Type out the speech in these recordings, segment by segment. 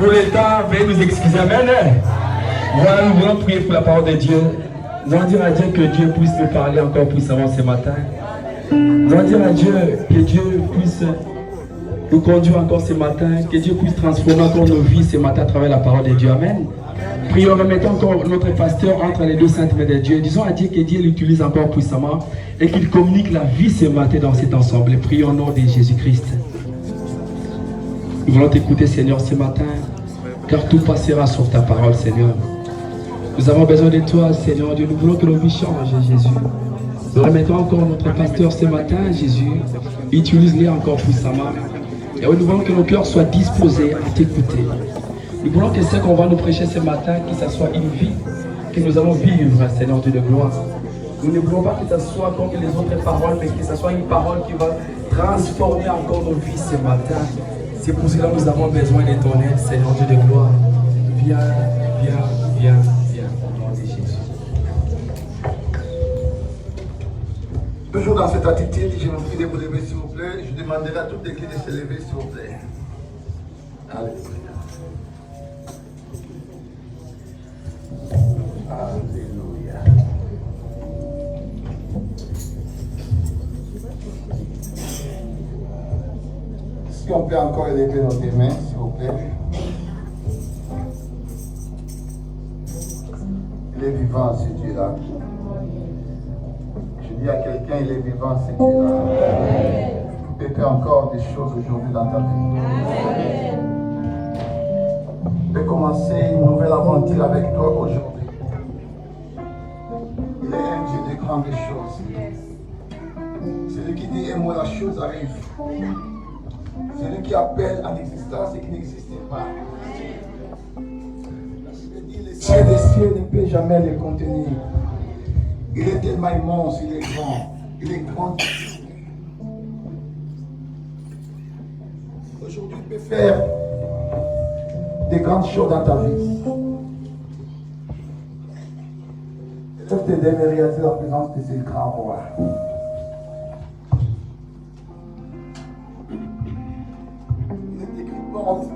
pour l'État, veuillez nous excuser. Amen. Voilà, nous voulons prier pour la parole de Dieu. Nous allons dire à Dieu que Dieu puisse nous parler encore puissamment ce matin. Nous allons dire à Dieu que Dieu puisse nous conduire encore ce matin, que Dieu puisse transformer encore nos vies ce matin à travers la parole de Dieu. Amen. Prions, remettons encore notre pasteur entre les deux saintes mains de Dieu. Disons à Dieu que Dieu l'utilise encore puissamment et qu'il communique la vie ce matin dans cet ensemble. Prions au nom de Jésus-Christ. Nous voulons t'écouter, Seigneur, ce matin, car tout passera sur ta parole, Seigneur. Nous avons besoin de toi, Seigneur Dieu. Nous voulons que nos vies changent, Jésus. Nous remettons encore notre pasteur ce matin, Jésus. Utilise-les encore puissamment. Et nous voulons que nos cœurs soient disposés à t'écouter. Nous voulons que ce qu'on va nous prêcher ce matin, que ce soit une vie que nous allons vivre, Seigneur Dieu de gloire. Nous ne voulons pas que ce soit comme les autres paroles, mais que ce soit une parole qui va transformer encore nos vies ce matin. C'est pour cela que nous avons besoin de ton aide, Seigneur Dieu de gloire. Viens, viens, viens, viens, au nom de Jésus. Toujours dans cette attitude, je vous prie de vous lever s'il vous plaît. Je demanderai à toute l'église de se lever s'il vous plaît. Alléluia. Alléluia. Si on peut encore élever nos deux mains, s'il vous plaît. Il est vivant, ce Dieu-là. Je dis à quelqu'un, il est vivant, ce Dieu-là. Il peut faire encore des choses aujourd'hui dans ta vie. Il peut commencer une nouvelle aventure avec toi aujourd'hui. Il est un Dieu de grandes choses. C'est lui qui dit, et moi la chose arrive. C'est lui qui appelle à l'existence et qui n'existait pas. Il dit, les cieux des cieux ne peuvent jamais les contenir. Il est tellement immense, il est grand. Il est grand. Aujourd'hui, il peut faire des grandes choses dans ta vie. Lève tes deux mains, réaliser la présence de ces grands rois. Il est écrit porte.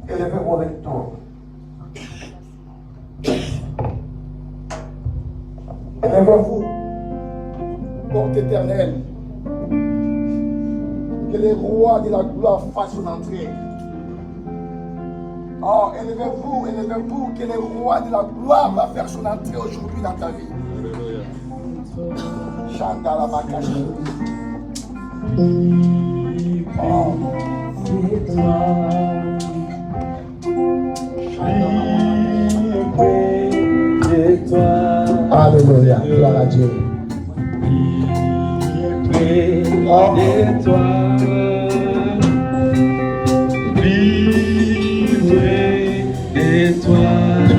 Élevez-vous avec toi. Élevez-vous, porte éternelle. Que les rois de la gloire fassent son entrée. Oh, élevez-vous, que le roi de la gloire va faire son entrée aujourd'hui dans ta vie. Chandala Bakashi. Oh. Alléluia, gloire à Dieu. Oh. De toi. Plus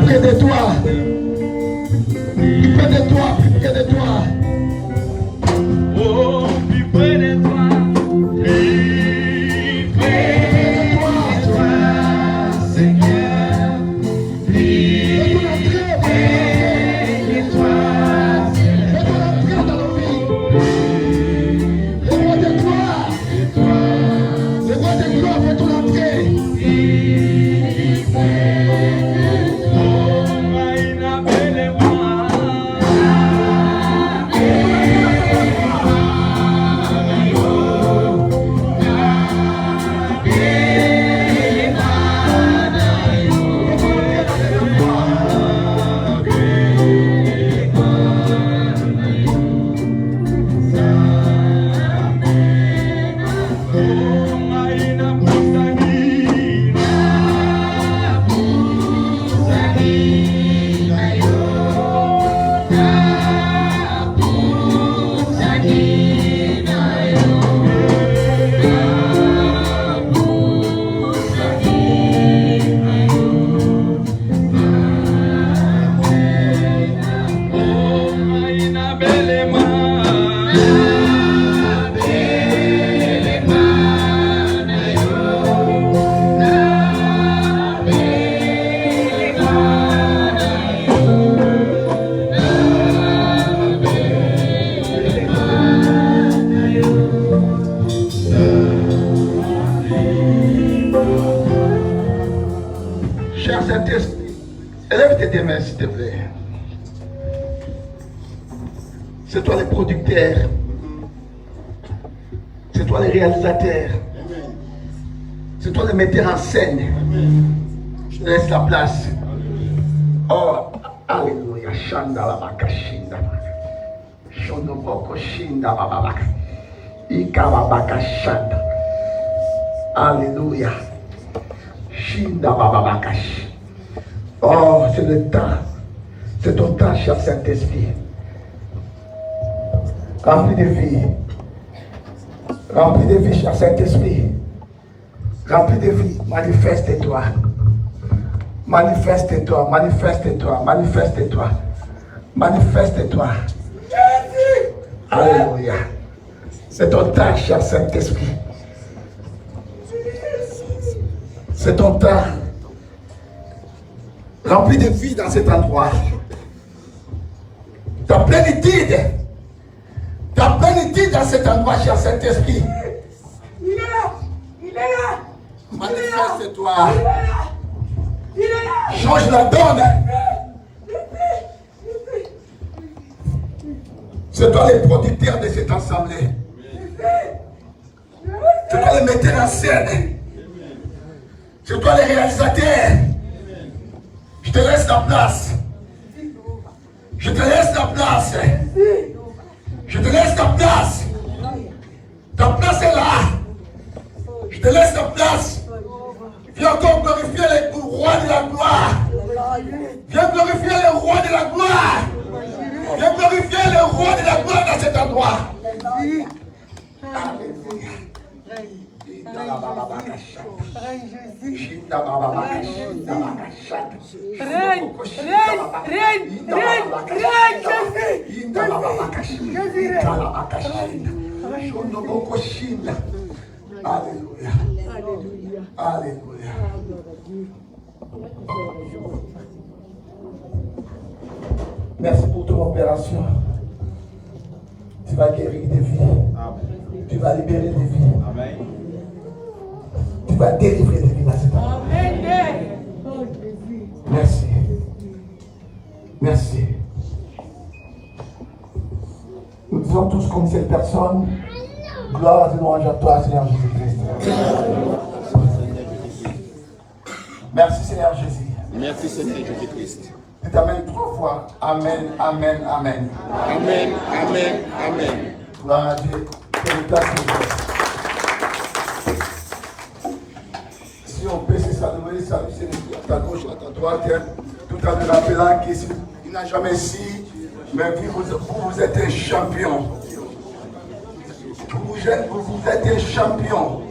près de toi, plus près de toi, plus près de toi. Oh, plus près de toi, plus près de toi, Seigneur, plus près de toi, Fais-toi entrer dans nos vies. Plus près de toi. Cher Saint-Esprit, élève tes deux mains s'il te plaît. C'est toi le producteur. C'est toi le réalisateur. C'est toi le metteur en scène. Je te laisse la place. Oh, alléluia. Shanda la baka shinda. Shondoboko shinda babaka. Ikababaka shanda. Alléluia. Shinda babaka. Oh, c'est le temps. C'est ton temps, cher Saint-Esprit. Rempli de vie. Rempli de vie, cher Saint-Esprit. Rempli de vie. Manifeste-toi. Manifeste-toi. Manifeste-toi. Manifeste-toi. Manifeste-toi. Alléluia. C'est ton temps, cher Saint-Esprit. C'est ton temps. Rempli de vie dans cet endroit. Ta plénitude. Ta plénitude dans cet endroit, cher Saint-Esprit. Il est là. Il est là. Manifeste-toi. Il est là. Change la donne. C'est toi le producteur de cette assemblée. C'est toi le metteur en scène. C'est toi le réalisateur. Je te laisse la place. Je te laisse la place. Je te laisse la place. Ta place est là. Je te laisse la place. Viens encore glorifier le roi de la gloire. Viens glorifier le roi de la gloire. Viens glorifier le roi de la gloire dans cet endroit. Alléluia. Alléluia. Alléluia. Merci pour ton opération. Tu vas guérir des vies. Tu vas libérer des vies. Amen. Tu vas délivrer des vies dans cet endroit. Merci. Merci. Nous disons tous comme cette personne, gloire et louange à toi, Seigneur Jésus-Christ. Merci, Seigneur Jésus. Merci Seigneur Jésus-Christ. Tu t'amènes 3 fois. Amen, amen, amen. Amen, amen, amen. Gloire à Dieu. Quelle place est. Si on peut se saluer, salut Seigneur, à ta gauche, à ta droite, tout en nous rappelant qu'il n'a jamais si, mais vous êtes un champion. Vous êtes un champion.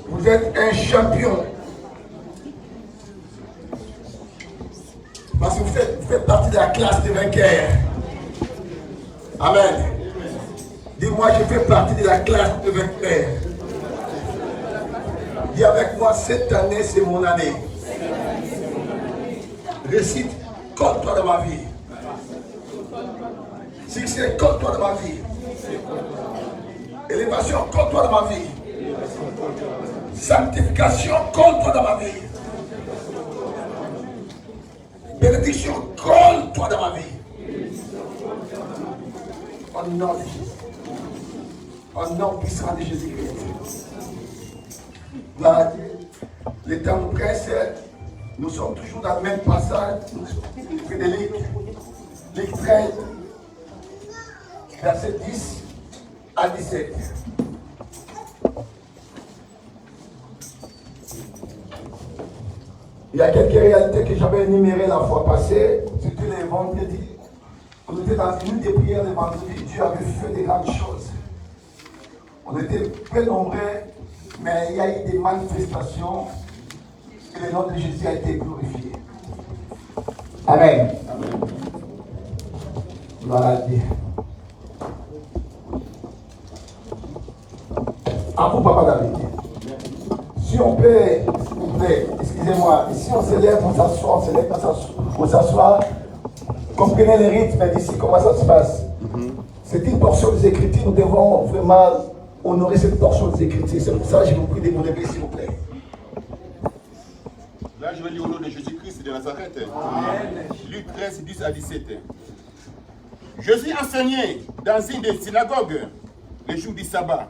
Vous êtes un champion. Parce que vous faites partie de la classe des vainqueurs. Amen. Dis-moi, je fais partie de la classe des vainqueurs. Dis avec moi, cette année, c'est mon année. Récite, compte-toi dans ma vie. Succès, compte-toi dans ma vie. Élévation, compte-toi dans ma vie. Sanctification, compte-toi dans ma vie. Bénédiction, compte-toi dans ma vie. Au nom de Jésus. Au nom puissant de Jésus-Christ. Gloire à Dieu. Le temps nous presse. Nous sommes toujours dans le même passage. Frédéric, Luc 13, verset 10 à 17. Il y a quelques réalités que j'avais énumérées la fois passée. C'était les vendredis. On était dans une des prières de vendredi. Dieu avait fait des grandes choses. On était peu nombreux, mais il y a eu des manifestations et le nom de Jésus a été glorifié. Amen. Amen. Gloire à Dieu. À vous, Papa David. Si on peut, s'il vous plaît, excusez-moi, si on se lève, on s'assoit, on se lève, on s'assoit, comprenez le rythme d'ici, comment ça se passe. C'est une portion des Écritures, nous devons vraiment honorer cette portion des Écritures. C'est pour ça que je vous prie de vous lever, s'il vous plaît. de Nazareth. Luc 13, 10 à 17. Jésus enseignait dans une des synagogues le jour du sabbat.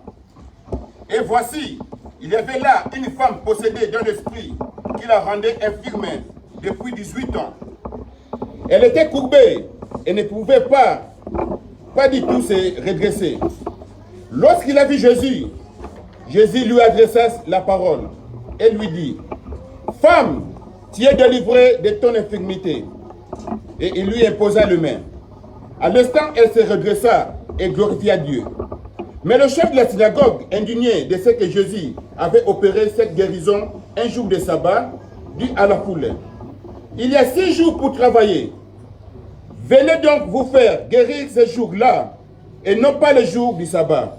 Et voici, il y avait là une femme possédée d'un esprit qui la rendait infirme depuis 18 ans. Elle était courbée et ne pouvait pas du tout se redresser. Lorsqu'il a vu Jésus, Jésus lui adressa la parole et lui dit, « Femme, tu es délivrée de ton infirmité. » Et il lui imposa les mains. À l'instant, elle se redressa et glorifia Dieu. Mais le chef de la synagogue, indigné de ce que Jésus avait opéré cette guérison un jour de sabbat, dit à la foule, « Il y a 6 jours pour travailler. Venez donc vous faire guérir ce jour-là et non pas le jour du sabbat. »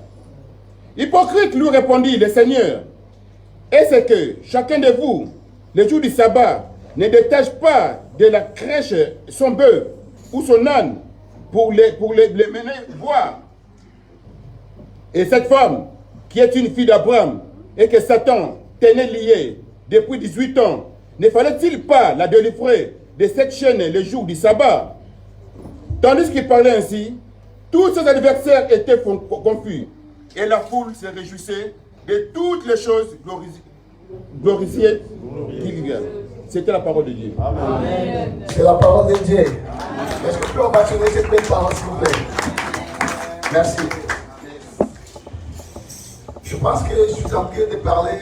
Hypocrite, lui répondit le Seigneur, « Est-ce que chacun de vous, le jour du sabbat, ne détache pas de la crèche son bœuf ou son âne pour les mener voir? Et cette femme, qui est une fille d'Abraham et que Satan tenait liée depuis 18 ans, ne fallait-il pas la délivrer de cette chaîne le jour du sabbat? » Tandis qu'il parlait ainsi, tous ses adversaires étaient confus et la foule se réjouissait de toutes les choses glorifiées qu'il y a. C'était la parole de Dieu. Amen. C'est la parole de Dieu. Est-ce que tu peux mentionner cette belle parole, s'il vous plaît? Merci. Je pense que je suis en train de parler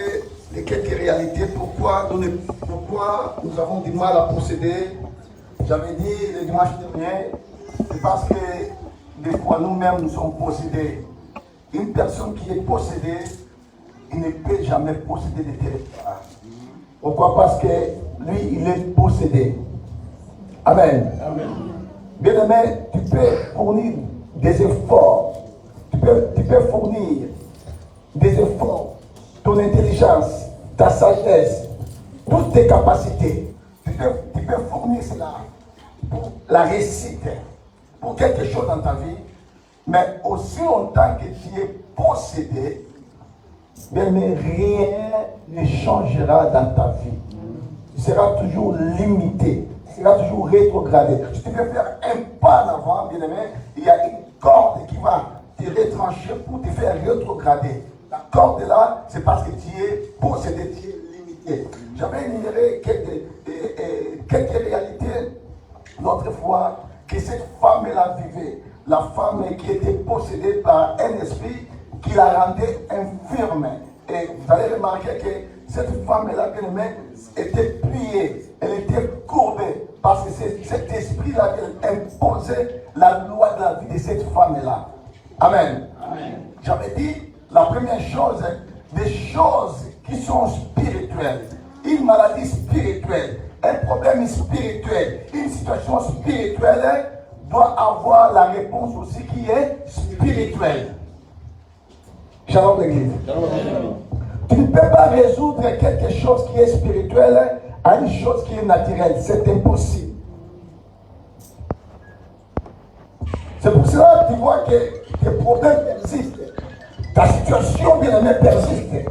de quelques réalités. Pourquoi nous avons du mal à procéder. J'avais dit le dimanche dernier, c'est parce que des fois nous-mêmes nous sommes possédés. Une personne qui est possédée, il ne peut jamais posséder de territoire. Pourquoi? Parce que lui, il est possédé. Amen. Amen. Bien-aimé, tu peux fournir des efforts. Tu peux fournir des efforts, ton intelligence, ta sagesse, toutes tes capacités. Tu peux fournir cela pour la réussite, pour quelque chose dans ta vie. Mais aussi longtemps que tu es possédé, mais rien ne changera dans ta vie. Tu seras toujours limité, tu seras toujours rétrogradé. Si tu veux faire un pas en avant, bien aimé, il y a une corde qui va te retrancher pour te faire rétrograder. La corde là, c'est parce que tu es possédé, tu es limité. J'avais énuméré quelques réalités l'autre fois que cette femme-là vivait. La femme qui était possédée par un esprit qui la rendait infirme. Et vous allez remarquer que cette femme-là, bien aimée, était pliée, elle était courbée, parce que c'est cet esprit-là qui imposait la loi de la vie de cette femme-là. Amen. Amen. J'avais dit, la première chose, des choses qui sont spirituelles, une maladie spirituelle, un problème spirituel, une situation spirituelle, doit avoir la réponse aussi qui est spirituelle. Shalom l'église. Tu ne peux pas résoudre quelque chose qui est spirituel à une chose qui est naturelle. C'est impossible. C'est pour cela que tu vois que les problèmes persistent. Ta situation, bien aimée, persiste.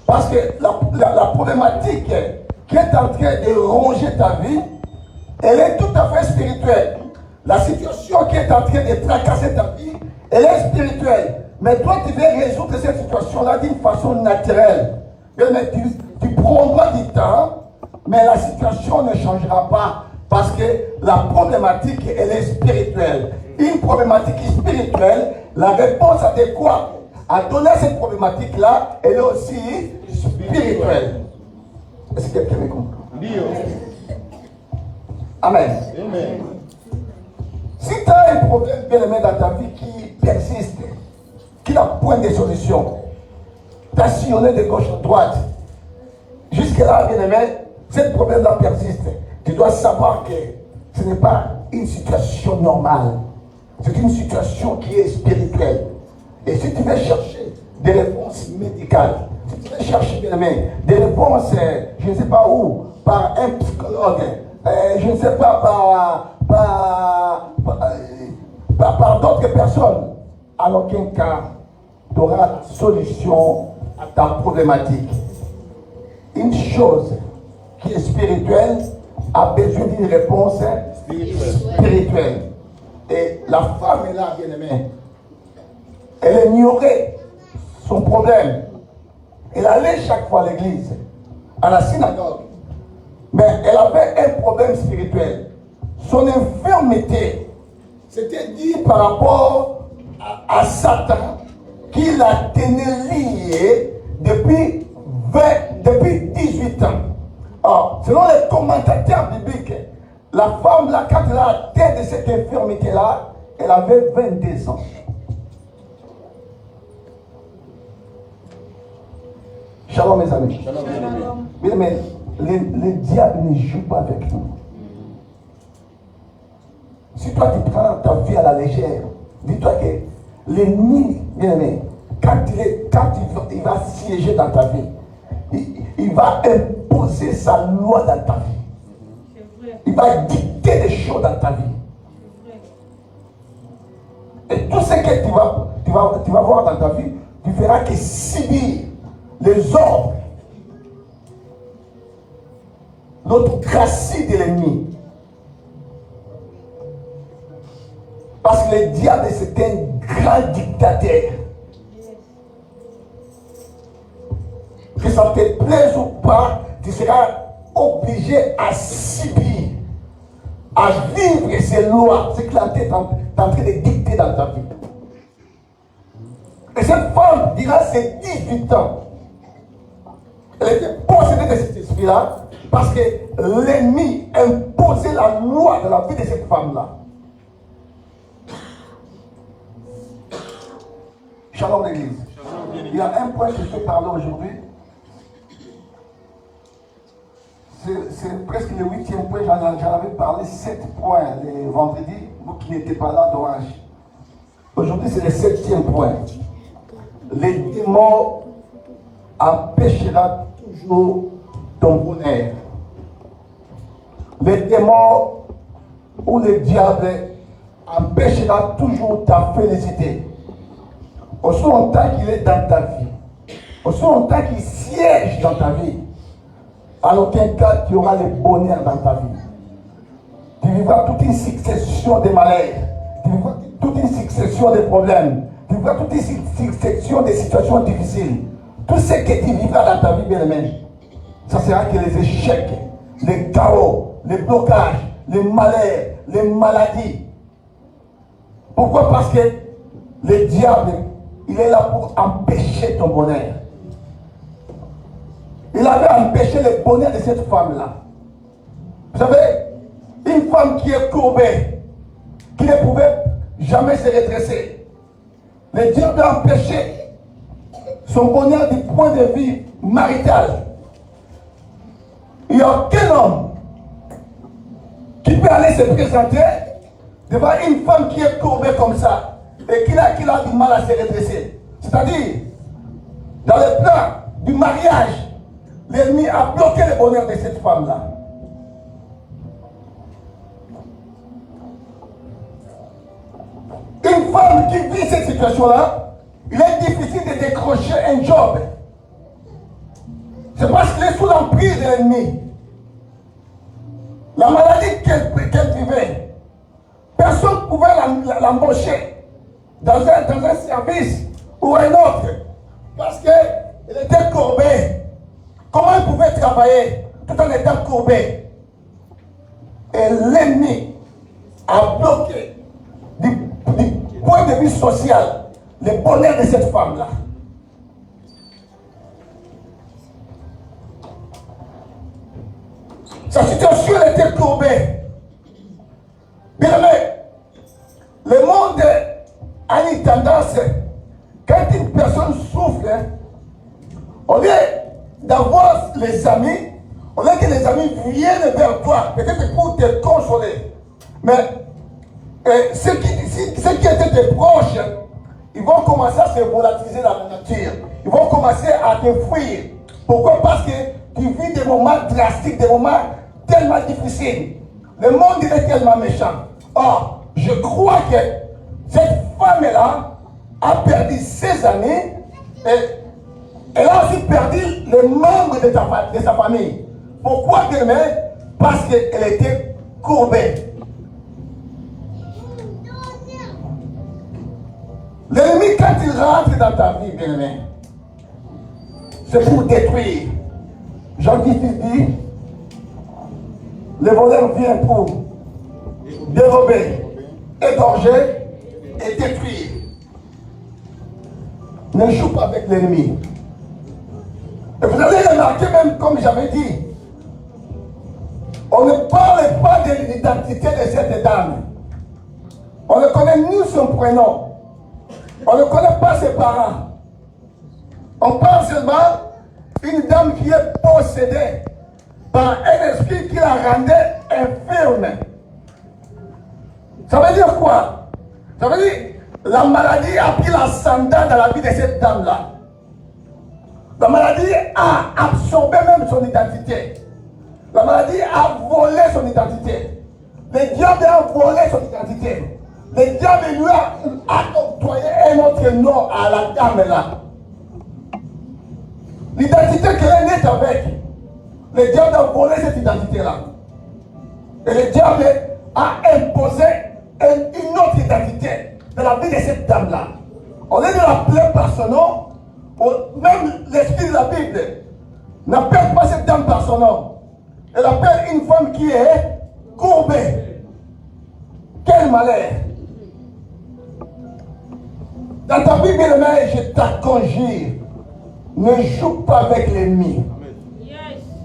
Parce que la problématique qui est en train de ronger ta vie, elle est tout à fait spirituelle. La situation qui est en train de tracasser ta vie, elle est spirituelle. Mais toi, tu veux résoudre cette situation-là d'une façon naturelle. Mais tu prendras du temps, mais la situation ne changera pas. Parce que la problématique, elle est spirituelle. Une problématique spirituelle, la réponse adéquate à donner cette problématique-là, elle est aussi spirituelle. Est-ce que quelqu'un me comprend? Amen. Amen. Si tu as un problème bien aimé dans ta vie qui persiste, qui n'a point de solution, tu as sillonné de gauche à droite, jusque-là, bien aimé, ce problème-là persiste. Tu dois savoir que ce n'est pas une situation normale, c'est une situation qui est spirituelle. Et si tu veux chercher des réponses médicales, si tu veux chercher, bien aimé, des réponses, je ne sais pas où, par un psychologue, je ne sais pas, par d'autres personnes, en aucun cas, tu auras la solution à ta problématique. Une chose qui est spirituelle a besoin d'une réponse spirituelle. Et la femme est là, bien-aimée. Elle ignorait son problème. Elle allait chaque fois à l'église, à la synagogue. Mais elle avait un problème spirituel. Son infirmité, c'était dit par rapport à Satan, qui la tenait liée depuis 18 ans. Alors, selon les commentateurs bibliques, la femme, là, quand elle a atteint de cette infirmité-là, elle avait 22 ans. Shalom, mes amis. Shalom. Mais le diable ne joue pas avec nous. Si toi tu prends ta vie à la légère, dis-toi que l'ennemi, bien aimé, quand il va siéger dans ta vie, il va imposer sa loi dans ta vie. Il va dicter des choses dans ta vie. Et tout ce que tu vas voir dans ta vie, tu feras que subir les ordres, l'autocratie de l'ennemi. Parce que le diable, c'est un grand dictateur. Que ça te plaise ou pas, tu seras obligé à subir, à vivre ces lois, ce qu'il est en train de dicter dans ta vie. Et cette femme, durant ses 18 ans, elle était possédée de cet esprit-là parce que l'ennemi imposait la loi de la vie de cette femme-là. Shalom l'église. Il y a un point que je vais parler aujourd'hui. C'est presque le 8e point. J'en avais parlé 7 points le vendredi. Vous qui n'étiez pas là, dommage. Aujourd'hui, c'est le 7e point. Les démons empêchera toujours ton bonheur. Les démons ou le diable empêchera toujours ta félicité. Aussi longtemps qu'il est dans ta vie, aussi longtemps qu'il siège dans ta vie, en aucun cas tu auras le bonheur dans ta vie. Tu vivras toute une succession de malheurs, tu vivras toute une succession de problèmes, tu vivras toute une succession de situations difficiles. Tout ce que tu vivras dans ta vie, bien-aimé, ça sera que les échecs, les chaos, les blocages, les malheurs, les maladies. Pourquoi? Parce que le diable, il est là pour empêcher ton bonheur. Il avait empêché le bonheur de cette femme-là. Vous savez, une femme qui est courbée, qui ne pouvait jamais se redresser. Le diable a empêché son bonheur du point de vue marital. Il n'y a aucun homme qui peut aller se présenter devant une femme qui est courbée comme ça et qui a du mal à se redresser. C'est-à-dire, dans le plan du mariage, l'ennemi a bloqué le bonheur de cette femme-là. Une femme qui vit cette situation-là, il est difficile de décrocher un job. C'est parce qu'il est sous l'emprise de l'ennemi. La maladie qu'elle vivait, personne ne pouvait l'embaucher dans un service ou un autre. Parce qu'elle était courbée. Comment elle pouvait travailler tout en étant courbée? Et l'ennemi a bloqué du point de vue social le bonheur de cette femme-là. Sa situation était courbée. Bien aimé, le monde a une tendance, quand une personne souffre, au lieu d'avoir les amis, au lieu que les amis viennent vers toi, peut-être pour te consoler, mais ceux qui étaient tes proches, ils vont commencer à se volatiliser dans la nature. Ils vont commencer à te fuir. Pourquoi? Parce que tu vis des moments drastiques, des moments tellement difficiles. Le monde est tellement méchant. Or, je crois que cette femme-là a perdu ses amis et elle a aussi perdu les membres de sa famille. Pourquoi demain? parce qu'elle était courbée. L'ennemi, quand il rentre dans ta vie, bien-aimé, c'est pour détruire. Jean-Guy dit, le voleur vient pour dérober, égorger et détruire. Ne joue pas avec l'ennemi. Et vous allez remarquer, même comme j'avais dit, on ne parle pas de l'identité de cette dame. On ne connaît ni son prénom. On ne connaît pas ses parents. On parle seulement d'une dame qui est possédée par un esprit qui la rendait infirme. Ça veut dire quoi? Ça veut dire la maladie a pris l'ascendant dans la vie de cette dame-là. La maladie a absorbé même son identité. La maladie a volé son identité. Le diable a volé son identité. Le diable lui a octroyé un autre nom à la dame là. L'identité qu'elle est née avec, le diable a volé cette identité-là. Et le diable a imposé une autre identité dans la vie de cette dame-là. Au lieu de l'appeler par son nom, même l'esprit de la Bible n'appelle pas cette dame par son nom. Elle appelle une femme qui est courbée. Quel malheur! Dans ta vie, bien-aimé, je t'aconjure, ne joue pas avec l'ennemi.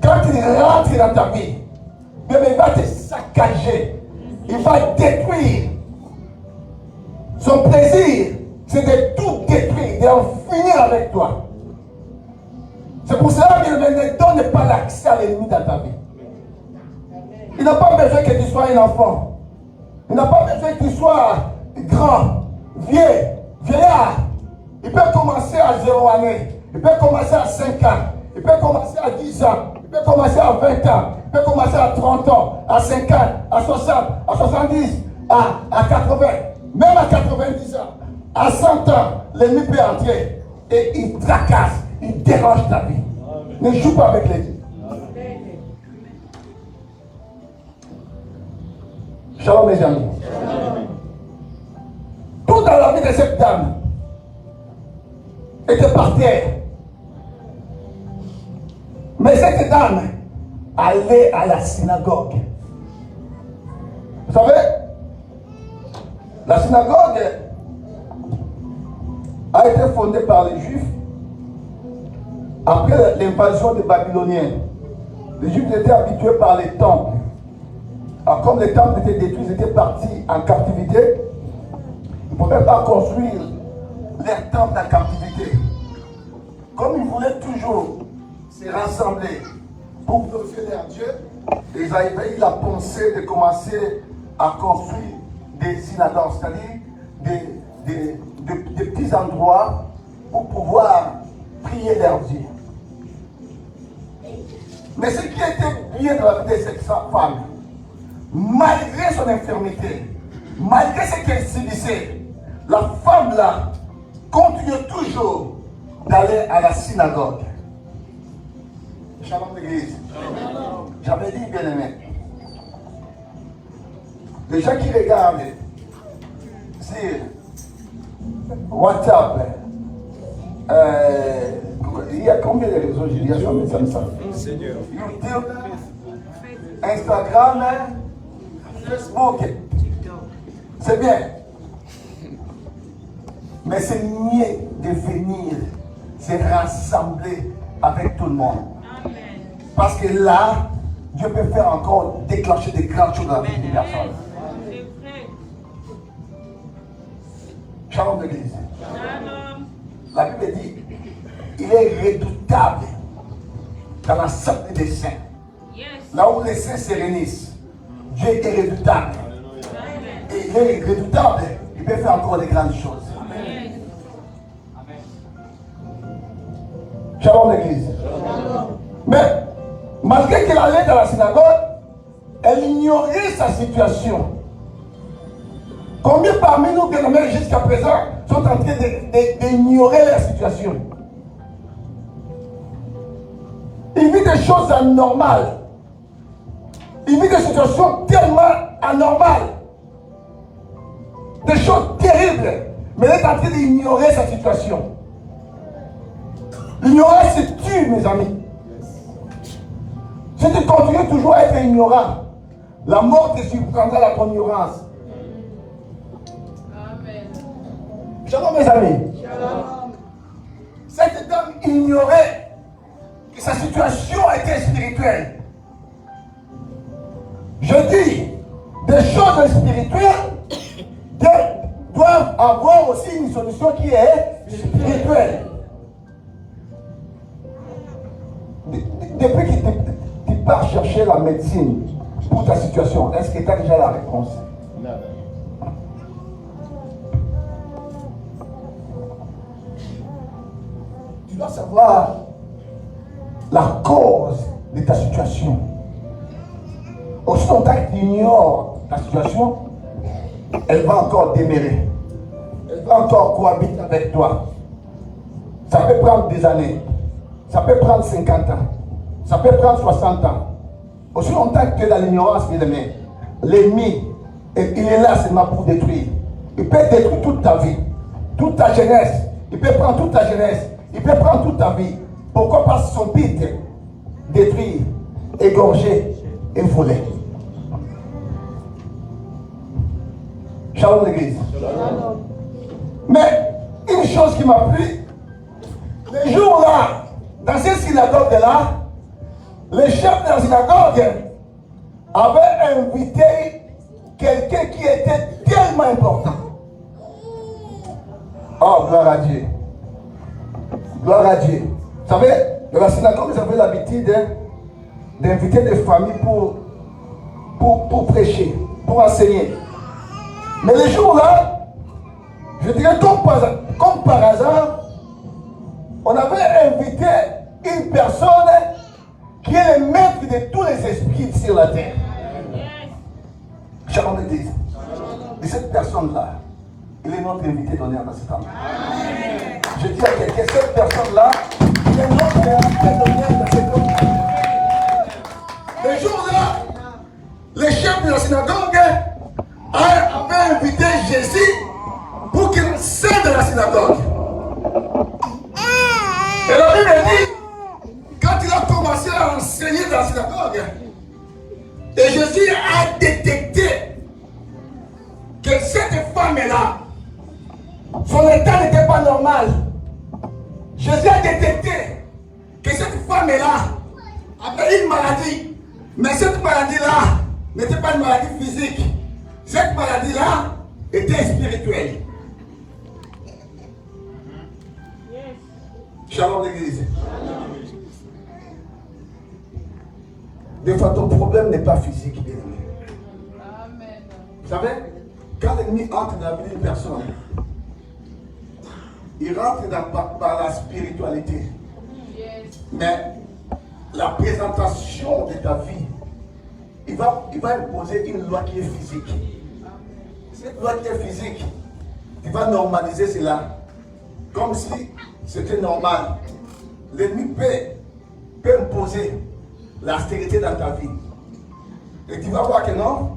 Quand il rentre dans ta vie, bien, il va te saccager, il va détruire. Son plaisir, c'est de tout détruire, d'en finir avec toi. C'est pour cela qu'il ne donne pas l'accès à l'ennemi dans ta vie. Il n'a pas besoin que tu sois un enfant. Il n'a pas besoin que tu sois grand, vieux, vieillard. Il peut commencer à 0 année. Il peut commencer à 5 ans. Il peut commencer à 10 ans. Il peut commencer à 20 ans. Il peut commencer à 30 ans, à 50, à 60, à 70, à 80. Même à 90 ans. À 100 ans, l'ennemi peut entrer. Et il tracasse, il dérange ta vie. Ne joue pas avec l'ennemi. Shalom mes amis. Tout dans la vie de cette dame était par terre. Mais cette dame allait à la synagogue. Vous savez, la synagogue a été fondée par les Juifs après l'invasion des Babyloniens. Les Juifs étaient habitués par les temples. Alors, comme les temples étaient détruits, ils étaient partis en captivité. Ils ne pouvaient pas construire leurs temples en captivité. Comme ils voulaient toujours se rassembler pour glorifier leur Dieu, ils avaient eu la pensée de commencer à construire des synagogues, c'est-à-dire des petits endroits pour pouvoir prier leur Dieu. Mais ce qui était bien dans la vie de cette femme, malgré son infirmité, malgré ce qu'elle subissait, la femme là continue toujours d'aller à la synagogue. Shalom l'église. J'avais dit, bien aimé, les gens qui regardent sur WhatsApp, il y a combien de réseaux, je dis à ça? YouTube, Instagram, Facebook, c'est bien. Mais c'est mieux de venir se rassembler avec tout le monde. Parce que là, Dieu peut faire encore déclencher des grandes choses dans la vie des personnes. Shalom l'église. La Bible dit, il est redoutable dans l'assemblée des saints. Là où les saints se réunissent, Dieu est redoutable. Et il est redoutable, il peut faire encore des grandes choses. Shalom l'église. Mais malgré qu'elle allait dans la synagogue, elle ignorait sa situation. Combien parmi nous, bien aimés, jusqu'à présent, sont en train d'ignorer leur situation? Ils vivent des choses anormales. Il vit des situations tellement anormales. Des choses terribles. Mais il est en train d'ignorer sa situation. L'ignorance se tue, mes amis. Si tu continues toujours à être ignorant, la mort te surprendra dans ton ignorance. Amen. Shalom, mes amis. Shalom. Cet homme ignorait que sa situation était spirituelle. Je dis, des choses spirituelles doivent avoir aussi une solution qui est spirituelle. Depuis que tu pars chercher la médecine pour ta situation, est-ce que tu as déjà la réponse? Tu dois savoir la cause de ta situation. Aussi longtemps que tu ignores ta situation, elle va encore demeurer. Elle va encore cohabiter avec toi. Ça peut prendre des années. Ça peut prendre 50 ans. Ça peut prendre 60 ans. Aussi longtemps que tu es dans l'ignorance, bien aimé, l'ennemi, il est là seulement pour détruire. Il peut détruire toute ta vie, toute ta jeunesse. Il peut prendre toute ta jeunesse. Il peut prendre toute ta vie. Pourquoi? Parce que son but, détruire, égorger et voler. Shalom l'église. Mais une chose qui m'a plu, les jours là, dans cette synagogue-là, le chef de la synagogue avait invité quelqu'un qui était tellement important. Oh, gloire à Dieu. Gloire à Dieu. Vous savez, dans la synagogue, vous avez l'habitude d'inviter des familles pour prêcher, pour enseigner. Mais les jours-là, je dirais comme par hasard, on avait invité une personne qui est le maître de tous les esprits sur la terre. Shalom l'église. Et cette personne-là, il est notre invité d'honneur dans cet endroit. Je dis à quelqu'un, cette personne-là, il est notre invité d'honneur dans cet endroit. Les jours-là, le chef de la synagogue avait invité Jésus pour qu'il enseigne dans la synagogue. Et la Bible dit, quand il a commencé à enseigner dans la synagogue, et Jésus a détecté que cette femme-là, son état n'était pas normal. Jésus a détecté que cette femme-là avait une maladie, mais cette maladie-là n'était pas une maladie physique. Cette maladie-là était spirituelle. Shalom l'église. Des fois, ton problème n'est pas physique, bien aimé. Amen. Vous savez, quand l'ennemi entre dans la vie d'une personne, il rentre par la spiritualité. Yes. Mais la présentation de ta vie, il va imposer une loi qui est physique. Cette loi qui est physique, tu vas normaliser cela comme si c'était normal. L'ennemi peut imposer la stérilité dans ta vie. Et tu vas voir que non,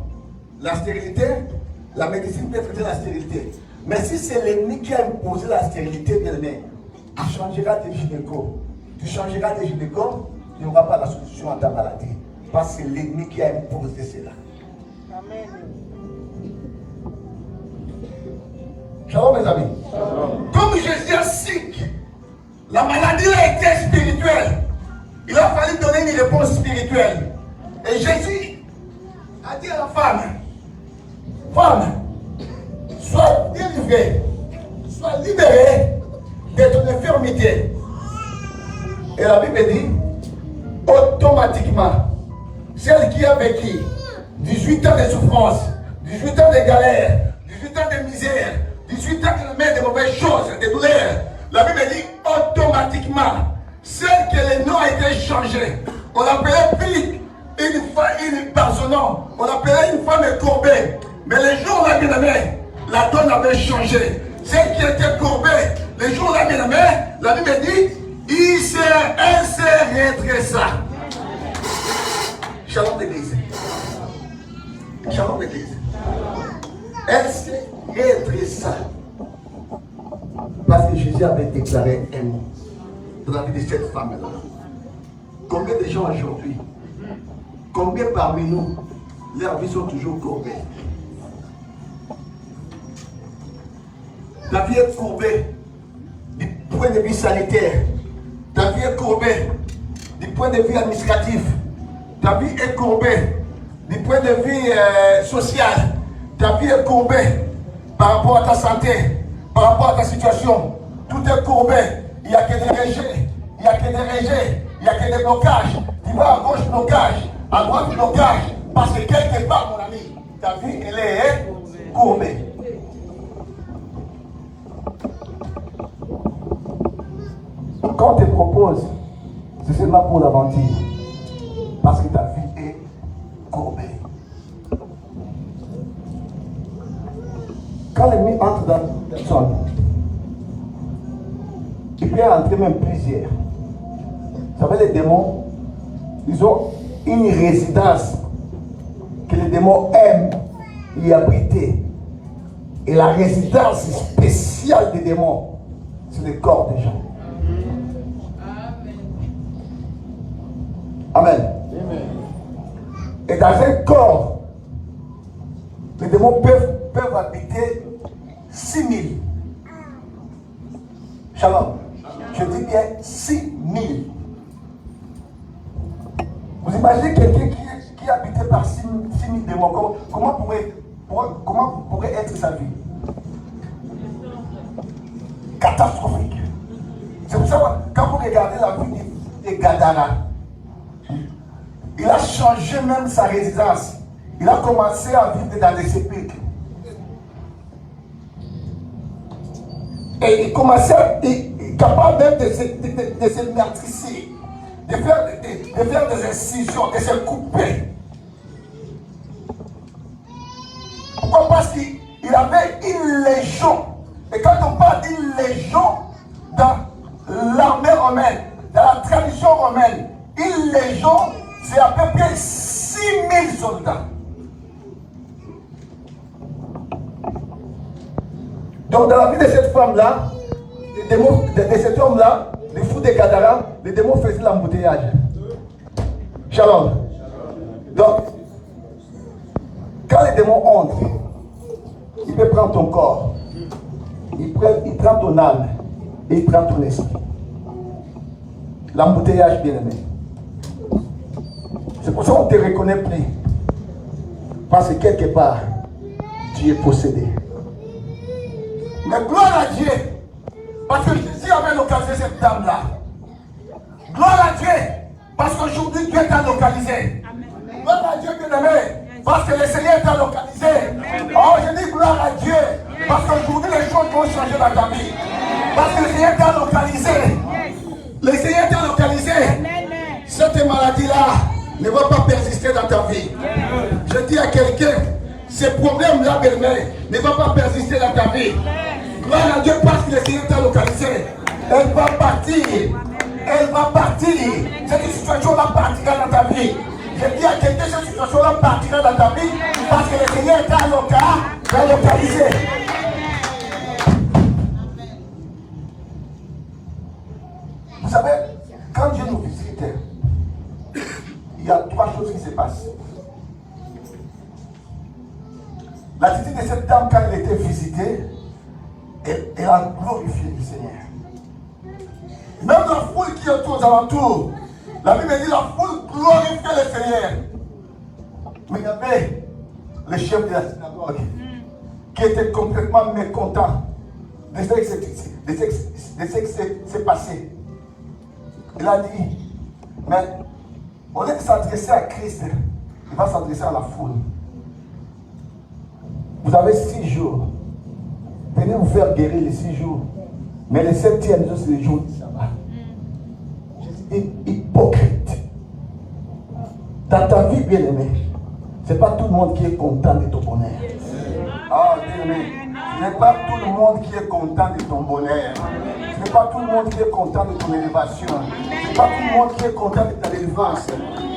la stérilité, la médecine peut traiter la stérilité. Mais si c'est l'ennemi qui a imposé la stérilité, bien aimé, tu changeras tes gynécos. Tu changeras tes gynécos, tu n'auras pas la solution à ta maladie. Parce que c'est l'ennemi qui a imposé cela. Amen. Shalom mes amis. Shalom. Comme Jésus a sick, la maladie a été spirituelle. Il a fallu donner une réponse spirituelle. Et Jésus a dit à la femme, femme, sois délivrée, sois libérée de ton infirmité. Et la Bible dit, automatiquement, celle qui a vécu 18 ans de souffrance, 18 ans de galère, 18 ans de misère, 18 ans de mettre de mauvaises choses, de douleurs, la Bible dit automatiquement, celle que le nom a été changé. On l'appelait plus une par son nom, on l'appelait une femme courbée. Mais les jours là, bien aimé, la donne avait changé. Celle qui était courbée, les jours là, bien aimé, la Bible dit, elle s'est redressa. Shalom l'église. Shalom l'église. Elle s'est redressée. Parce que Jésus avait déclaré un mot dans la vie de cette femme-là. Combien de gens aujourd'hui, combien parmi nous, leurs vies sont toujours courbées? Ta vie est courbée du point de vue sanitaire. Ta vie est courbée du point de vue administratif. Ta vie est courbée du point de vue social. Ta vie est courbée par rapport à ta santé, par rapport à ta situation. Tout est courbé. Il n'y a que des rejets. Il n'y a que des rejets. Il n'y a que des blocages. Tu vas à gauche, blocage. À droite, blocage. Parce que quelque part, mon ami, ta vie, elle est courbée. Quand on te propose, c'est seulement pour l'aventure. Parce que ta vie est courbée. Quand l'ennemi entre dans une personne, il peut entrer même plusieurs. Vous savez, les démons, ils ont une résidence que les démons aiment y abriter. Et la résidence spéciale des démons, c'est le corps des gens. Amen. Et dans un corps, les démons peuvent habiter 6000. Shalom. Je dis bien 6000. Vous imaginez quelqu'un qui est habité par 6000 démons. Comment pourrait être sa vie? Catastrophique. C'est pour ça que quand vous regardez la vie de Gadara, il a changé même sa résidence. Il a commencé à vivre dans des sépulcres. Et il commençait, capable même de se meurtriser, de faire des incisions, de se couper. Pourquoi? Parce qu'il avait une légion. Et quand on parle d'une légion dans l'armée romaine, dans la tradition romaine, une légion, c'est à peu près 6000 soldats. Donc dans la vie de cette femme-là, de cet homme-là, les fous de Gadara, les démons faisaient l'embouteillage. Shalom. Donc, quand les démons entrent, il peut prendre ton corps, il prend ton âme et il prend ton esprit. L'embouteillage, bien aimé. C'est pour ça qu'on ne te reconnaît plus. Parce que quelque part, tu es possédé. Mais gloire à Dieu. Parce que Jésus avait localisé cette dame-là. Gloire à Dieu. Parce qu'aujourd'hui, Dieu t'a localisé. Amen. Gloire à Dieu, bien-aimé. Parce que le Seigneur t'a localisé. Amen. Oh, je dis gloire à Dieu. Parce qu'aujourd'hui, les choses vont changer dans ta vie. Parce que le Seigneur t'a localisé. Le Seigneur t'a localisé. Cette maladie-là ne va pas persister dans ta vie. Je dis à quelqu'un, ces problèmes-là, belle-mère, ne va pas persister dans ta vie. Gloire à Dieu parce que le Seigneur t'a localisé. Elle va partir. Elle va partir. Cette situation-là partira dans ta vie. Je dis à quelqu'un, cette situation-là partira dans ta vie parce que le Seigneur t'a localisé. Vous savez, quand Dieu nous visite, il y a trois choses qui se passent. L'attitude de cette dame, quand elle était visitée, elle a glorifié le Seigneur. Même la foule qui est aux alentours, la Bible dit la foule glorifiait le Seigneur. Mais il y avait le chef de la synagogue qui était complètement mécontent de ce qui s'est passé. Il a dit, mais au lieu de s'adresser à Christ, il va s'adresser à la foule. Vous avez 6 jours. Venez vous faire guérir les 6 jours. Mais le 7e jour, c'est le jour du sabbat. Jésus est hypocrite. Dans ta vie, bien-aimée, ce n'est pas tout le monde qui est content de ton bonheur. Ah, bien-aimé, ce n'est pas tout le monde qui est content de ton bonheur. Ce n'est pas tout le monde qui est content de ton élévation. Ce n'est pas tout le monde qui est content de ta délivrance.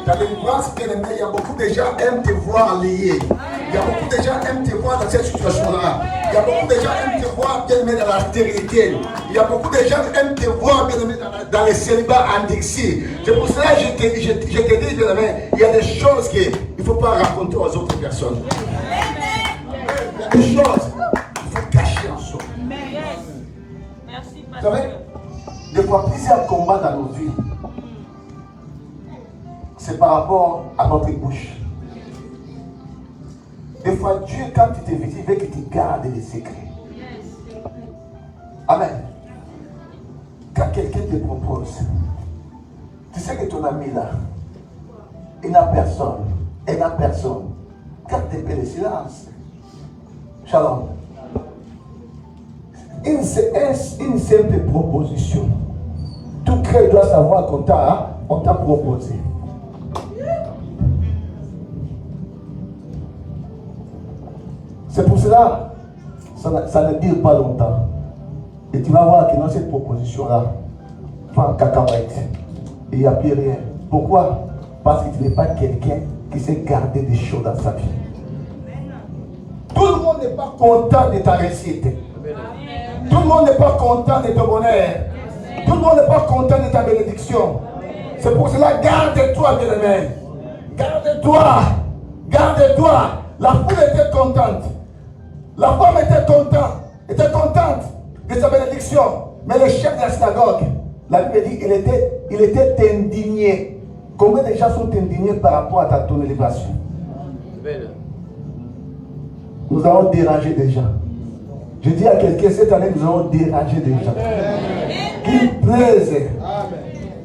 Ta délivrance, bien-aimé, il y a beaucoup de gens qui aiment te voir lié. Il y a beaucoup de gens qui aiment te voir dans cette situation-là. Il y a beaucoup de gens qui aiment te voir bien aimé dans la stérilité. Il y a beaucoup de gens qui aiment te voir bien aimé dans les célibats endixés. C'est pour cela que je te dis, bien aimé, il y a des choses qu'il ne faut pas raconter aux autres personnes. Il y a des choses qu'il faut cacher en soi. Vous savez, des fois, plusieurs combats dans nos vies, c'est par rapport à notre bouche. Des fois, Dieu, quand il te visite, il veut qu'il te garde les secrets. Amen. Quand quelqu'un te propose, tu sais que ton ami là, il n'a personne. Il n'a personne. Garde un peu le silence. Shalom. Une simple proposition. Tout cœur doit savoir qu'on t'a proposé. C'est pour cela, ça ne dure pas longtemps. Et tu vas voir que dans cette proposition-là, pas en cacahuète. Il n'y a plus rien. Pourquoi? Parce que tu n'es pas quelqu'un qui sait garder des choses dans sa vie. Tout le monde n'est pas content de ta réussite. Tout le monde n'est pas content de ton bonheur. Tout le monde n'est pas content de ta bénédiction. C'est pour cela, garde-toi, bien-aimé. Garde-toi. Garde-toi. La foule était contente. La femme était contente de sa bénédiction. Mais le chef de la synagogue, la Bible dit, il était indigné. Combien de gens sont indignés par rapport à ton élévation? Nous allons déranger des gens. Je dis à quelqu'un, cette année, nous allons déranger des gens. Qu'il plaise,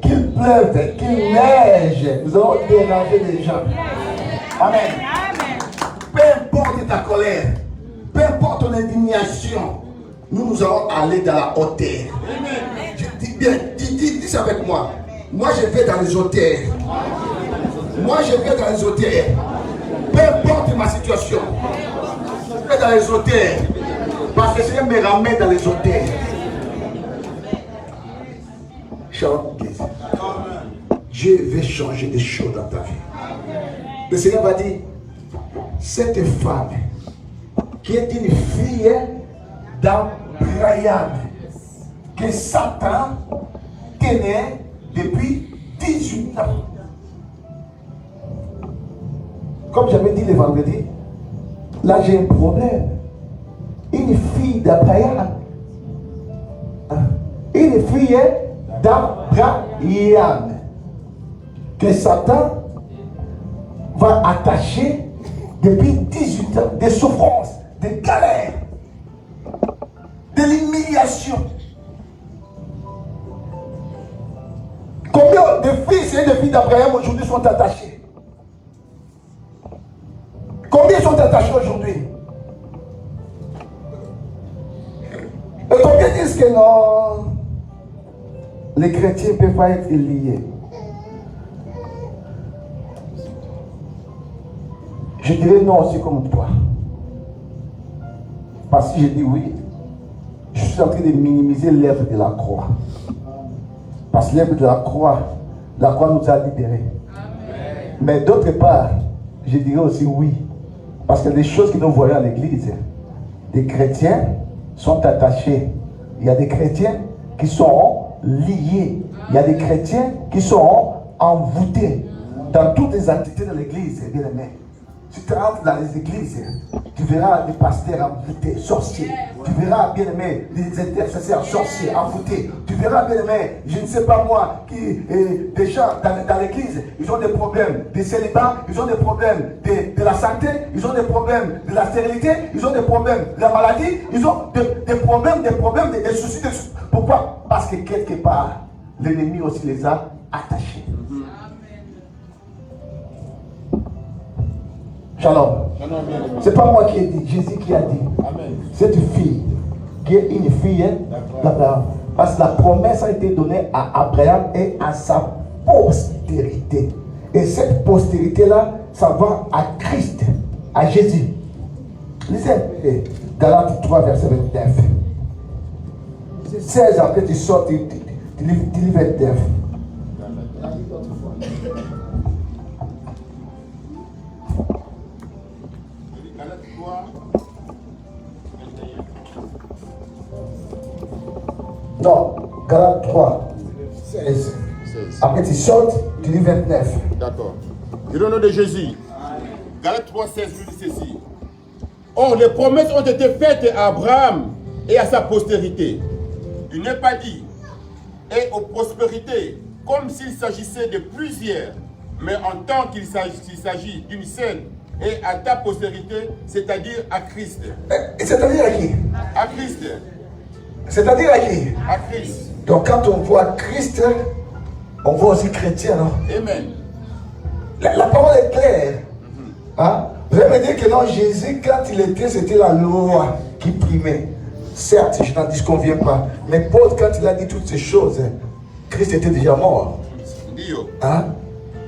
qu'il pleuve, qu'il neige, nous allons déranger des gens. Amen. Peu importe ta colère, peu importe ton indignation, nous allons aller dans la hauteur. Je dis bien, dis ça avec moi. Moi, je vais dans les hauteurs. Moi, je vais dans les hauteurs. Peu importe ma situation, je vais dans les hauteurs. Parce que Seigneur me ramène dans les hauteurs. Dieu veut changer des choses dans ta vie. Le Seigneur va dire, cette femme qui est une fille d'Abraham, que Satan tenait depuis 18 ans. Comme j'avais dit le vendredi, là j'ai un problème. Une fille d'Abraham. Une fille d'Abraham que Satan va attacher depuis 18 ans, des souffrances, des galères, de l'humiliation. Combien de fils et de filles d'Abraham aujourd'hui sont attachés? Combien sont attachés aujourd'hui? Et combien disent que non, les chrétiens ne peuvent pas être liés? Je dirais non aussi comme toi. Parce que je dis oui, je suis en train de minimiser l'œuvre de la croix. Parce que l'œuvre de la croix nous a libérés. Amen. Mais d'autre part, je dirais aussi oui. Parce que les choses que nous voyons à l'église, des chrétiens sont attachés. Il y a des chrétiens qui sont liés. Il y a des chrétiens qui sont envoûtés. Dans toutes les entités de l'église, bien aimé. Si tu entres dans les églises, tu verras des pasteurs envoûtés, sorciers. Tu verras, bien aimé, des intercesseurs sorciers envoûtés. Tu verras, bien aimé, je ne sais pas moi, des gens dans l'église, ils ont des problèmes de célibat, ils ont des problèmes de la santé, ils ont des problèmes de la stérilité, ils ont des problèmes de la maladie, ils ont des problèmes, des soucis. Pourquoi? Parce que quelque part, l'ennemi aussi les a attachés. Shalom. C'est pas moi qui ai dit, Jésus qui a dit. Amen. Cette fille, qui est une fille d'Abraham. Parce que la promesse a été donnée à Abraham et à sa postérité. Et cette postérité-là, ça va à Christ, à Jésus. Lisez Galates 3, verset 29. 16 après tu sors, tu lis 29. Non, Galates 3, 16. Après tu sautes, tu dis 29. D'accord. Et au nom de Jésus, Galates 3, 16 nous dit ceci. Or, les promesses ont été faites à Abraham et à sa postérité. Il n'est pas dit et aux prospérités, comme s'il s'agissait de plusieurs, mais en tant qu'il s'agit d'une seule, et à ta postérité, c'est-à-dire à Christ. C'est-à-dire à qui? À Christ. C'est-à-dire à qui? À Christ. Donc quand on voit Christ, on voit aussi chrétien. Non? Amen. La parole est claire. Hein? Vous allez me dire que non, Jésus, quand il était, c'était la loi qui primait. Certes, je n'en disconviens pas. Mais Paul, quand il a dit toutes ces choses, Christ était déjà mort. Hein?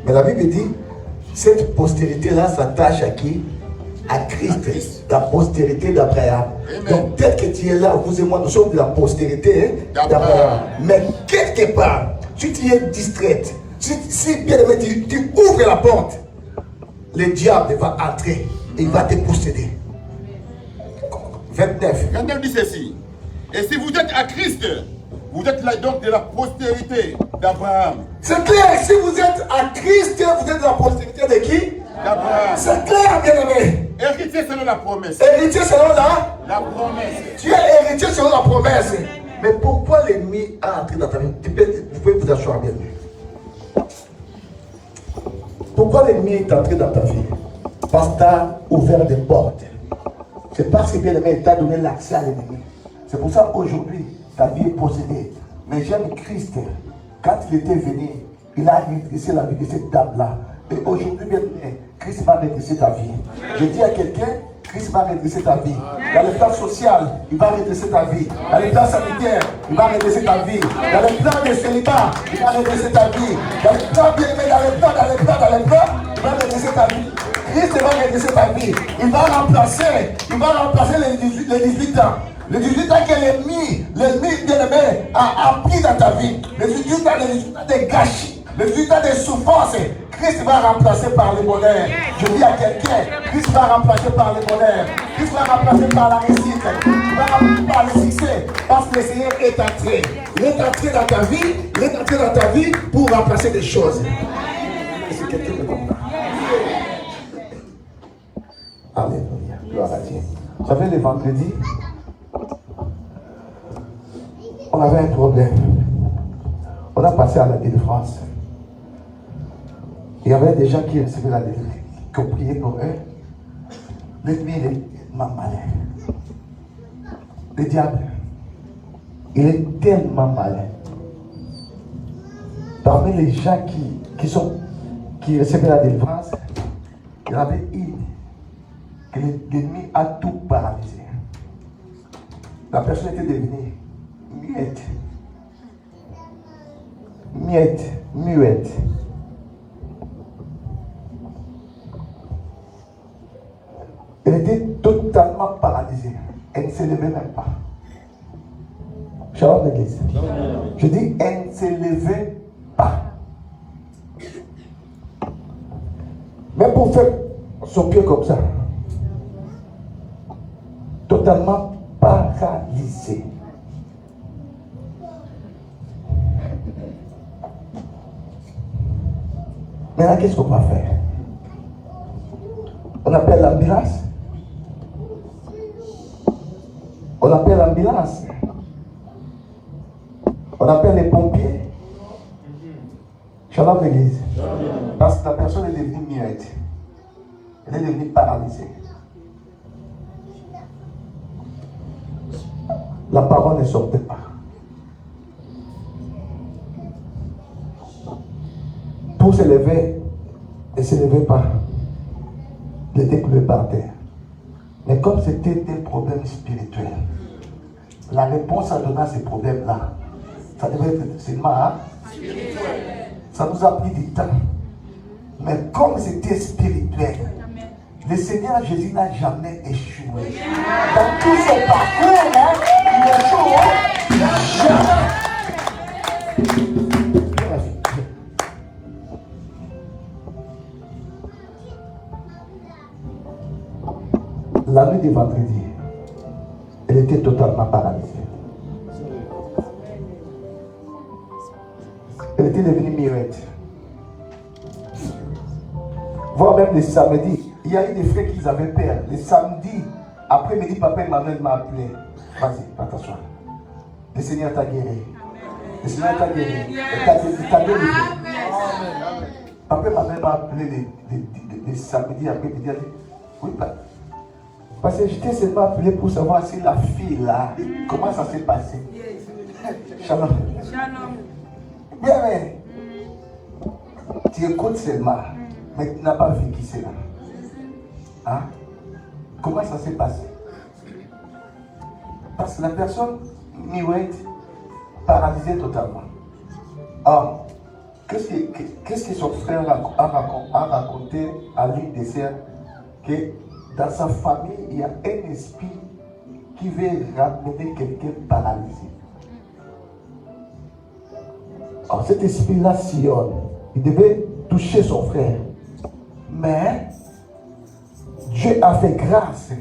Mais la Bible dit, cette postérité-là s'attache à qui? À Christ, la postérité d'Abraham. Donc, tel que tu es là, vous et moi, nous sommes de la postérité d'Abraham. Mais quelque part, si tu es distraite, si bien aimé, tu ouvres la porte, le diable va entrer et il va te posséder. 29. 29 dit ceci. Et si vous êtes à Christ, vous êtes là donc de la postérité d'Abraham. C'est clair, si vous êtes à Christ, vous êtes de la postérité de qui? D'Abraham. C'est clair, bien-aimé. Héritier selon la promesse. Héritier selon la promesse. Tu es héritier selon la promesse. Mais pourquoi l'ennemi a entré dans ta vie? Vous pouvez vous asseoir, bien-aimé. Pourquoi l'ennemi est entré dans ta vie? Parce que tu as ouvert des portes. C'est parce que bien-aimé t'a donné l'accès à l'ennemi. C'est pour ça qu'aujourd'hui, ta vie est possédée. Mais j'aime Christ. Quand il était venu, il a redressé la vie de cette dame-là. Et aujourd'hui, bien-aimé, Christ va redresser ta vie. Je dis à quelqu'un, Christ va redresser ta vie. Dans le plan social, il va redresser ta vie. Dans le plan sanitaire, il va redresser ta vie. Dans le plan de célibat, il va redresser ta vie. Dans le plan bien-aimé, dans le plan, il va redresser ta vie. Christ va redresser ta vie. Il va remplacer les 18 ans. Les 18 ans que l'ennemi bien-aimé a pris dans ta vie. Les 18 ans de gâchis. Les 18 ans de souffrance. Christ va remplacer par le bonheur. Je dis à quelqu'un, Christ va remplacer par le bonheur. Christ va remplacer par la réussite. Il va remplacer par le succès. Parce que le Seigneur est entré. Il est entré dans ta vie. Il est entré dans ta vie pour remplacer des choses. Est-ce que quelqu'un me comprend? Alléluia. Gloire à Dieu. Vous savez, le vendredi, on avait un problème. On a passé à la délivrance. Il y avait des gens qui recevaient la délivrance, qui ont prié pour eux. L'ennemi est malin. Le diable, il est tellement malin. Parmi les gens qui recevaient la délivrance, il y en avait une que l'ennemi a tout paralysé. La personne était devenue muette. Elle était totalement paralysée. Elle ne se levait même pas. Shalom l'église. Je dis, elle ne se levait pas. Même pour faire son pied comme ça. Totalement paralysée. Maintenant, qu'est-ce qu'on va faire? On appelle l'ambulance. On appelle l'ambulance. On appelle les pompiers. Shalom l'église. Parce que la personne est devenue muette. Elle est devenue paralysée. La parole ne sortait pas. Pour se lever, elle ne se levait pas. Elle était clouée par terre. Mais comme c'était des problèmes spirituels, la réponse à donner à ces problèmes-là, ça devait être seulement ça nous a pris du temps. Mais comme c'était spirituel, le Seigneur Jésus n'a jamais échoué. Dans tout son parcours, il échoue jamais. La nuit du vendredi, elle était totalement paralysée. devenue muette. Voire même les samedis. Il y a eu des frères qui avaient peur. Les samedis, après-midi, papa Emmanuel m'a appelé. Vas-y, va t'asseoir. Le Seigneur t'a guéri. Le Seigneur t'a guéri. Il t'a guéri. Papa Emmanuel m'a appelé les samedis après-midi. Il a dit, oui, parce que j'étais seulement appelé pour savoir si la fille là, comment ça s'est passé. Shalom. Bien, mais tu écoutes seulement, mais tu n'as pas vu qui c'est là. Hein? Comment ça s'est passé? Parce que la personne muette, paralysée totalement. Or, qu'est-ce que son frère a raconté à l'une des sœurs? Que dans sa famille, il y a un esprit qui veut ramener quelqu'un paralysé. Alors cet esprit-là sillonne. Il devait toucher son frère. Mais Dieu a fait grâce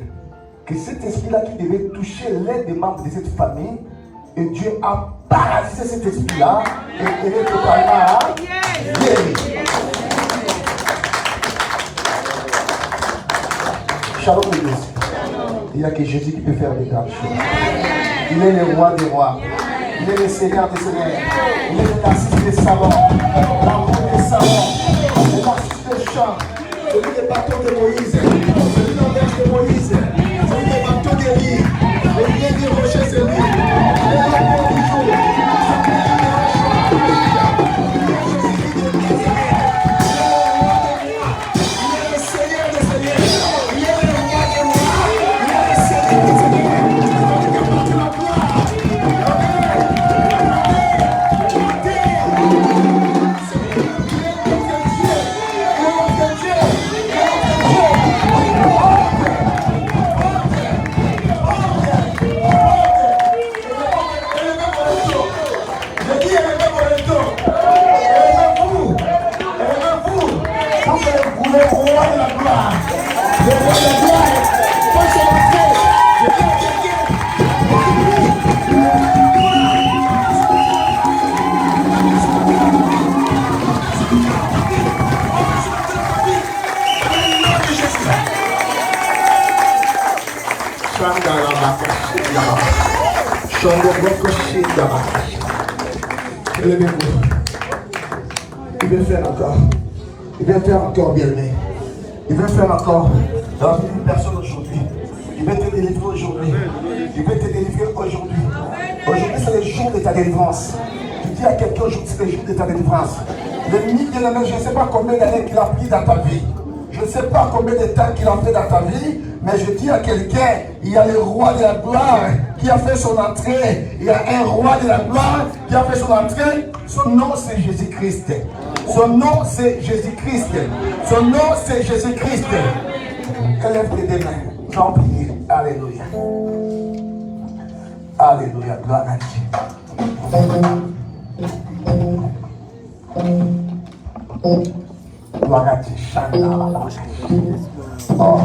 que cet esprit-là qui devait toucher l'un des membres de cette famille, et Dieu a paralysé cet esprit-là et il est totalement guéri. Shalom l'église. Il n'y a que Jésus qui peut faire des grandes choses. Il est le roi des rois. Il est le Seigneur des seigneurs. Il est le narcisse des savants. L'amour des savants. Le narcisse des champs. Celui des bâtons de Moïse. Celui de l'envers de Moïse. Celui des bâtons d'Élie. Le lien des rochers, c'est lui. Le lien du jour. Il veut faire encore. Il veut faire encore, bien-aimé. Il veut faire encore dans la vie d'une personne aujourd'hui. Il veut te délivrer aujourd'hui. Il veut te délivrer aujourd'hui. Aujourd'hui, c'est le jour de ta délivrance. Tu dis à quelqu'un aujourd'hui, c'est le jour de ta délivrance. L'ennemi, bien-aimé, je ne sais pas combien d'années qu'il a pris dans ta vie. Je ne sais pas combien de temps qu'il a fait dans ta vie. Mais je dis à quelqu'un, il y a le roi de la gloire qui a fait son entrée. Il y a un roi de la gloire qui a fait son entrée. Son nom c'est Jésus-Christ. Son nom c'est Jésus-Christ. Son nom c'est Jésus-Christ. Élève tes deux mains. Nous allons prier. Alléluia. Alléluia. Gloire à Dieu. Gloire à Dieu. Oh.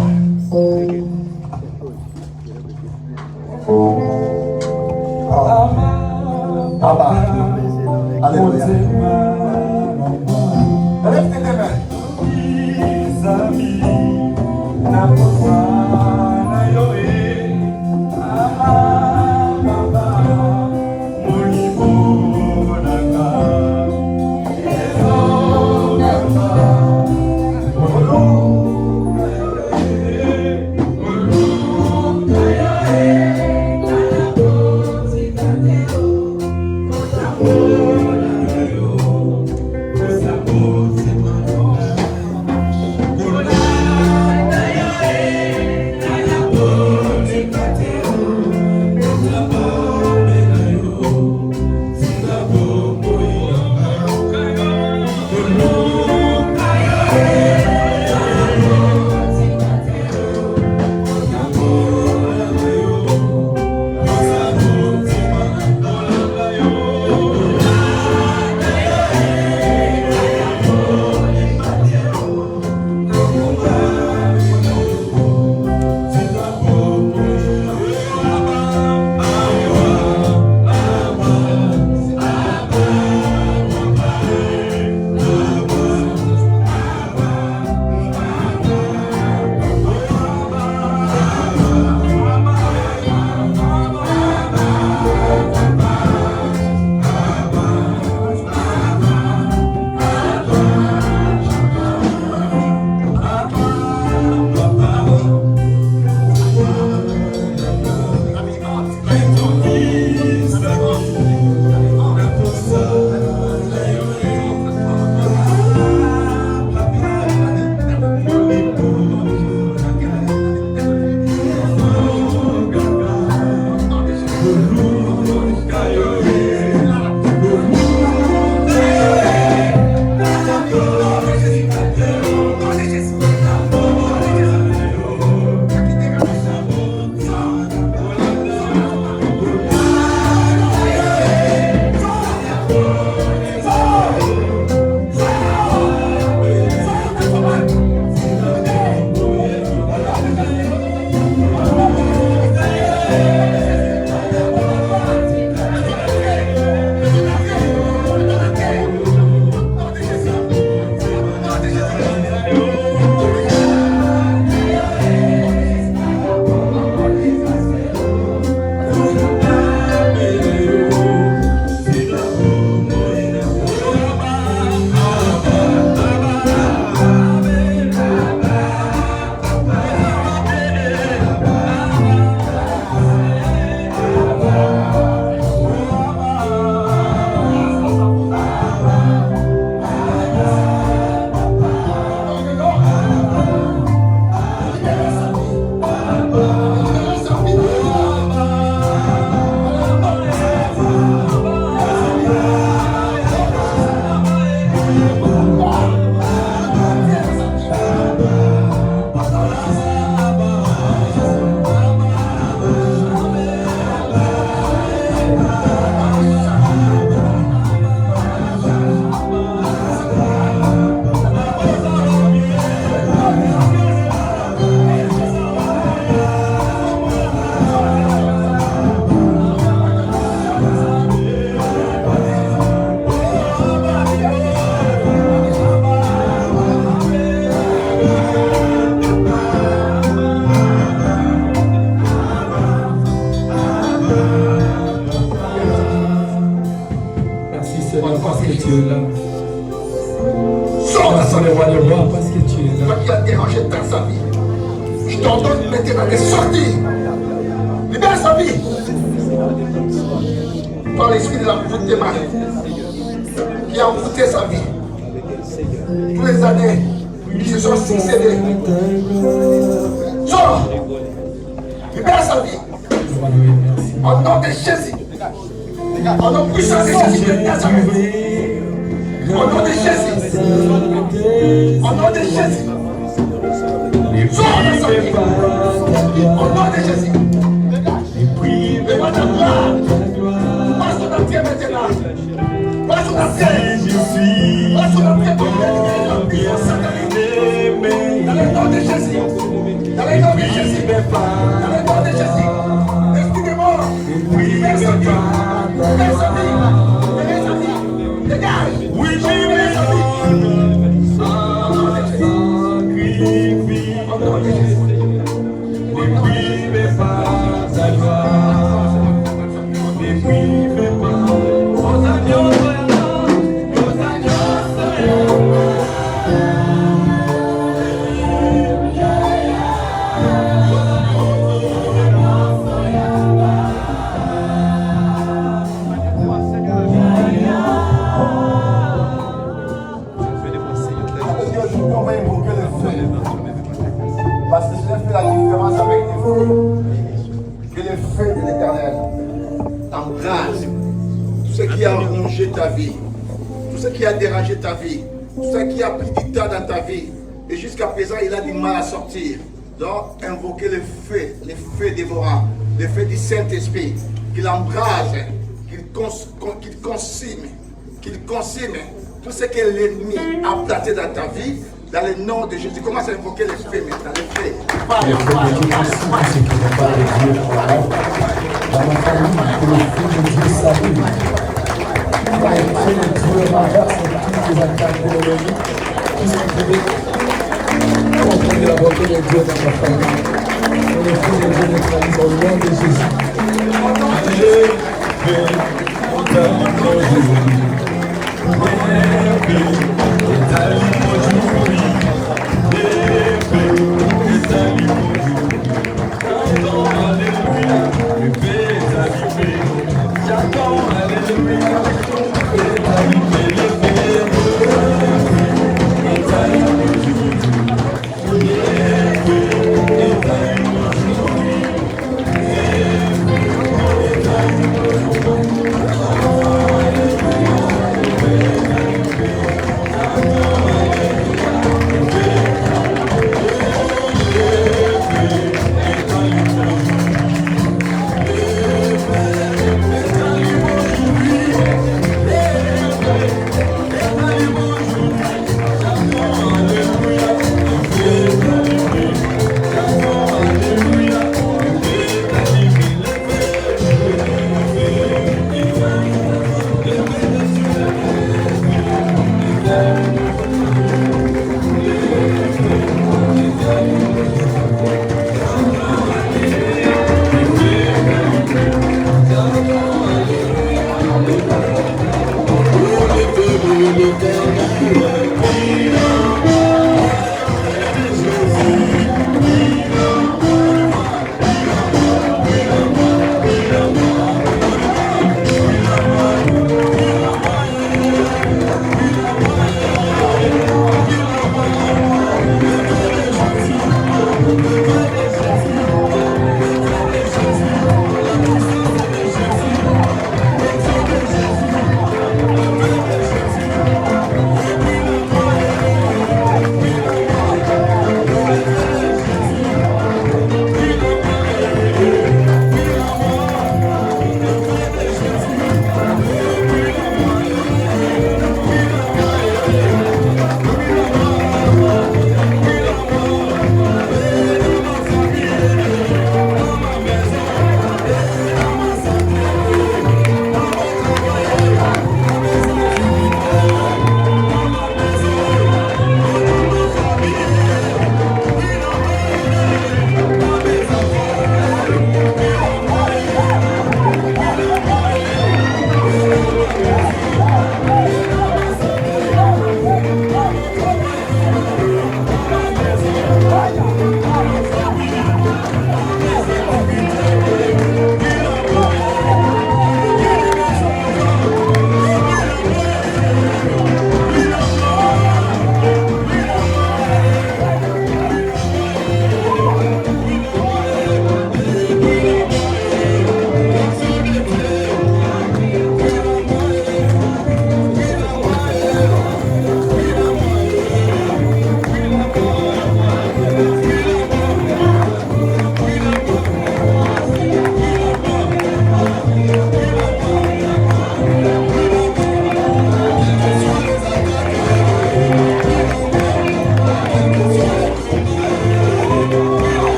Abba. Alléluia. Lève tes deux mains. Oh libère sa vie. Je t'ordonne maintenant de sortir. Libère sa vie. Par l'esprit de la beauté Marie, qui a envoûté sa vie. Toutes les années qui se sont succédées. Sors. Libère sa vie. Au nom de Jésus. Au nom puissant de Jésus de Nazareth. Au nom de Jésus. Au nom de Jésus. Sors de sa vie. Au nom de Jésus. Devant ta gloire. Passe ton entier maintenant. Passe ton entier. Passe ton entier pour l'éliminer la puissance satanique. Dans le nom de Jésus. Dans le nom de Jésus. Dans le nom de Jésus. L'esprit de mort. Libère sa vie. Libère sa vie. Libère sa vie. Dégage. Libère sa vie. Au nom de Jésus. Parce que cela fait la différence avec les feux. Que le feu de l'Éternel t'embrase. Tout ce qui a rongé ta vie, tout ce qui a dérangé ta vie, tout ce qui a pris du temps dans ta vie, et jusqu'à présent il a du mal à sortir. Donc invoquez le feu dévorant, le feu du Saint-Esprit, qu'il embrase, qu'il consume tout ce que l'ennemi a planté dans ta vie. Dans le nom de Jésus, commence à invoquer les feux maintenant, les feux. Le feu de Dieu consume tout ce qui n'est pas de Dieu pour moi. Dans ma famille, que le feu de Dieu s'allume. Le feu de Dieu renverse toutes les attaques de l'ennemi. Tout ce qui pouvait comprendre la bonté de Dieu dans ma famille. Que le feu de Dieu neutralise au nom de Jésus. Alléluia.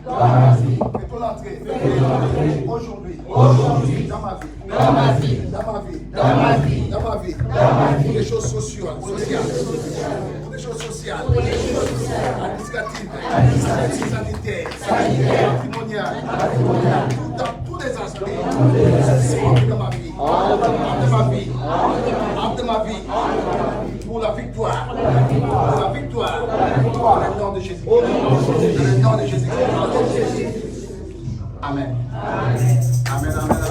Fais ton entrée. Aujourd'hui. Dans ma vie. Dans ma vie. Dans ma vie. Dans ma vie. Dans ma vie. Pour les choses sociales. Pour les choses sociales. Administratives. Sanitaires. Patrimoniales. Dans tous les aspects. De ma vie. De ma vie. De ma vie. Pour la victoire. Pour la victoire. Dans le nom de Jésus. Dans le nom de Jésus. Amen. Amen. Amen.